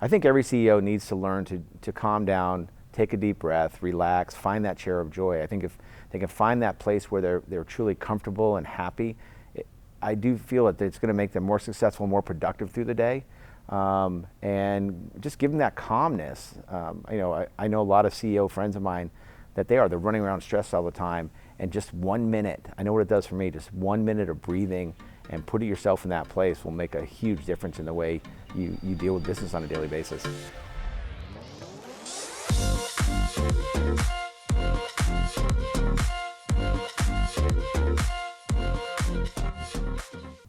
I think every CEO needs to learn to calm down, take a deep breath, relax, find that chair of joy. I think if they can find that place where they're truly comfortable and happy, I do feel that it's going to make them more successful, more productive through the day, and just give them that calmness. I know a lot of CEO friends of mine that they're running around stressed all the time, and just 1 minute, I know what it does for me, just 1 minute of breathing and putting yourself in that place will make a huge difference in the way you deal with business on a daily basis.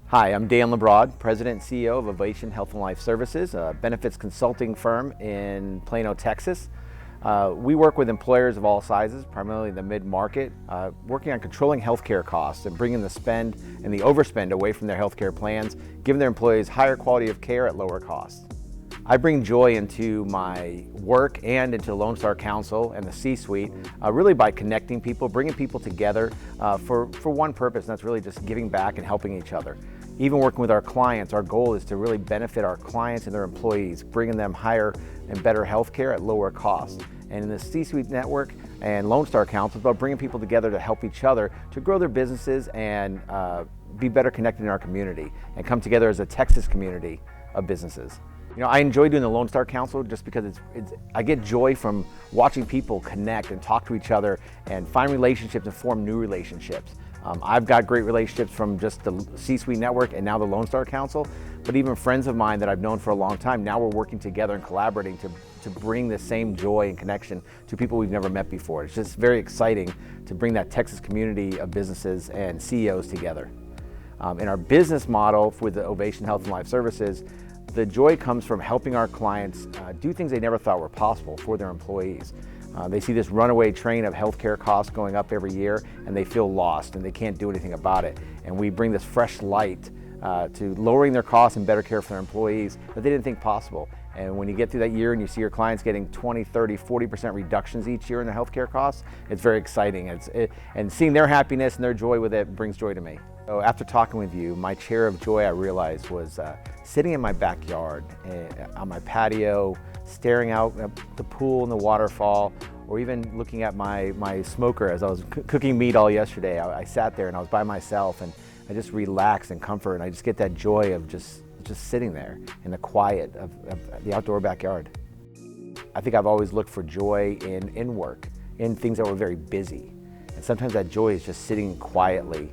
Hi, I'm Dan Labroad, President and CEO of Ovation Health and Life Services, a benefits consulting firm in Plano, Texas. We work with employers of all sizes, primarily the mid-market, working on controlling healthcare costs and bringing the spend and the overspend away from their healthcare plans, giving their employees higher quality of care at lower costs. I bring joy into my work and into Lone Star Council and the C-suite, really by connecting people, bringing people together for one purpose, and that's really just giving back and helping each other. Even working with our clients, our goal is to really benefit our clients and their employees, bringing them higher and better health care at lower costs. And in the C-suite network and Lone Star Council, it's about bringing people together to help each other to grow their businesses and be better connected in our community and come together as a Texas community of businesses. You know, I enjoy doing the Lone Star Council just because I get joy from watching people connect and talk to each other and find relationships and form new relationships. I've got great relationships from just the C-suite network and now the Lone Star Council, but even friends of mine that I've known for a long time, now we're working together and collaborating to bring the same joy and connection to people we've never met before. It's just very exciting to bring that Texas community of businesses and CEOs together. In our business model with the Ovation Health and Life Services, the joy comes from helping our clients do things they never thought were possible for their employees. They see this runaway train of healthcare costs going up every year, and they feel lost and they can't do anything about it. And we bring this fresh light to lowering their costs and better care for their employees that they didn't think possible. And when you get through that year and you see your clients getting 20, 30, 40% reductions each year in their healthcare costs, it's very exciting. And seeing their happiness and their joy with it brings joy to me. So after talking with you, my chair of joy I realized was sitting in my backyard on my patio, staring out at the pool and the waterfall, or even looking at my smoker as I was cooking meat all yesterday. I sat there and I was by myself and I just relaxed and comfort, and I just get that joy of just sitting there in the quiet of the outdoor backyard. I think I've always looked for joy in work, in things that were very busy. And sometimes that joy is just sitting quietly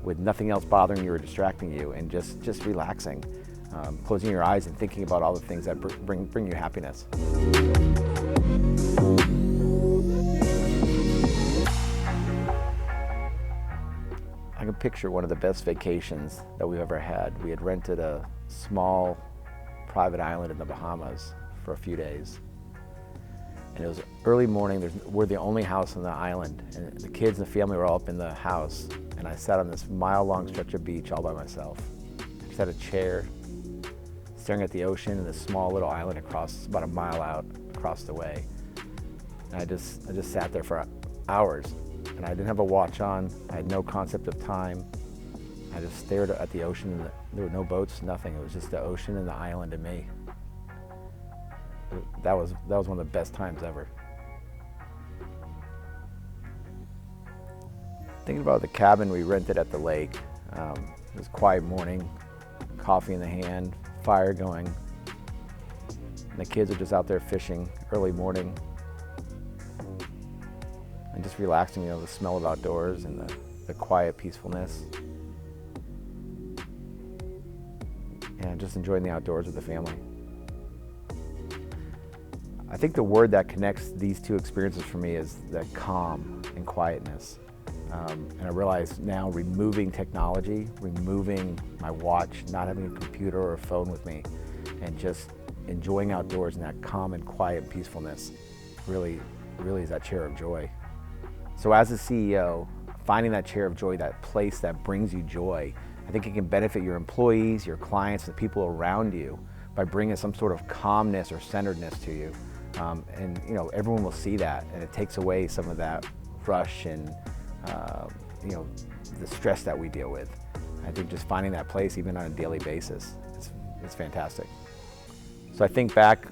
with nothing else bothering you or distracting you and just relaxing, closing your eyes and thinking about all the things that bring you happiness. I can picture one of the best vacations that we've ever had. We had rented a small private island in the Bahamas for a few days. And it was early morning. We're the only house on the island, and the kids and the family were all up in the house. And I sat on this mile-long stretch of beach all by myself. Just had a chair, staring at the ocean and this small little island about a mile out across the way. And I just sat there for hours, and I didn't have a watch on. I had no concept of time. I just stared at the ocean, and there were no boats, nothing. It was just the ocean and the island and me. That was one of the best times ever. Thinking about the cabin we rented at the lake. It was a quiet morning, coffee in the hand, fire going. And the kids are just out there fishing early morning. And just relaxing, the smell of outdoors and the quiet peacefulness. And just enjoying the outdoors with the family. I think the word that connects these two experiences for me is that calm and quietness. And I realize now removing technology, removing my watch, not having a computer or a phone with me, and just enjoying outdoors in that calm and quiet peacefulness really is that chair of joy. So as a CEO, finding that chair of joy, that place that brings you joy, I think it can benefit your employees, your clients, the people around you by bringing some sort of calmness or centeredness to you. And everyone will see that, and it takes away some of that rush and the stress that we deal with. I think just finding that place, even on a daily basis, it's fantastic. So I think back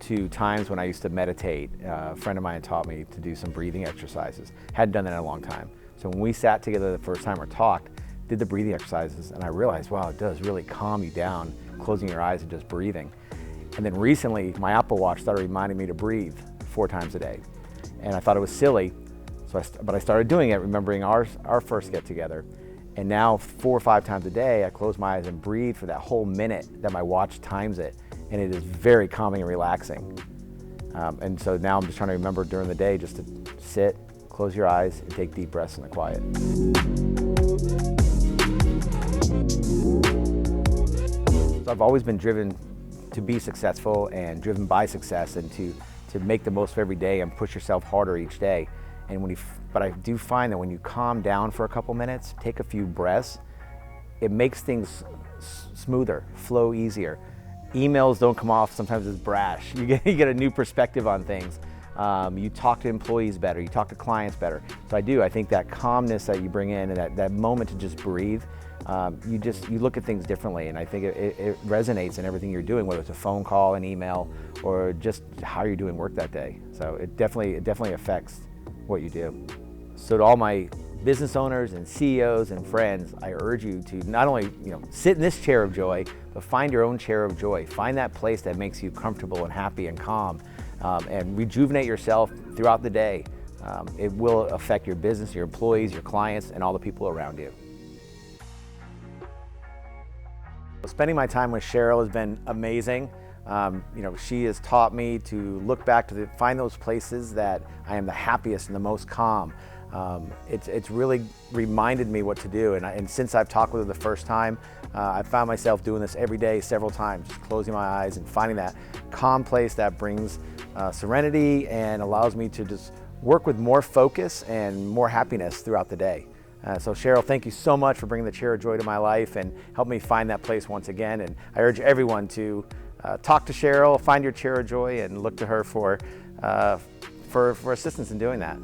to times when I used to meditate. A friend of mine taught me to do some breathing exercises. Hadn't done that in a long time. So when we sat together the first time or talked, did the breathing exercises, and I realized, wow, it does really calm you down, closing your eyes and just breathing. And then recently, my Apple Watch started reminding me to breathe 4 times a day. And I thought it was silly, but I started doing it, remembering our first get together. And now 4 or 5 times a day, I close my eyes and breathe for that whole minute that my watch times it. And it is very calming and relaxing. And so now I'm just trying to remember during the day just to sit, close your eyes, and take deep breaths in the quiet. So I've always been driven to be successful and driven by success, and to make the most of every day and push yourself harder each day. And but I do find that when you calm down for a couple minutes, take a few breaths, it makes things smoother, flow easier. Emails don't come off sometimes as brash. You get a new perspective on things. You talk to employees better, you talk to clients better. So I think that calmness that you bring in, and that moment to just breathe, you look at things differently, and I think it resonates in everything you're doing, whether it's a phone call, an email, or just how you're doing work that day. So it definitely affects what you do. So to all my business owners and CEOs and friends, I urge you to not only sit in this chair of joy, but find your own chair of joy. Find that place that makes you comfortable and happy and calm, and rejuvenate yourself throughout the day. It will affect your business, your employees, your clients, and all the people around you. Spending my time with Cheryl has been amazing. She has taught me to look back to find those places that I am the happiest and the most calm. It's really reminded me what to do, and since I've talked with her the first time, I've found myself doing this every day several times, just closing my eyes and finding that calm place that brings serenity and allows me to just work with more focus and more happiness throughout the day. So Cheryl, thank you so much for bringing the chair of joy to my life and help me find that place once again. And I urge everyone to talk to Cheryl, find your chair of joy, and look to her for assistance in doing that.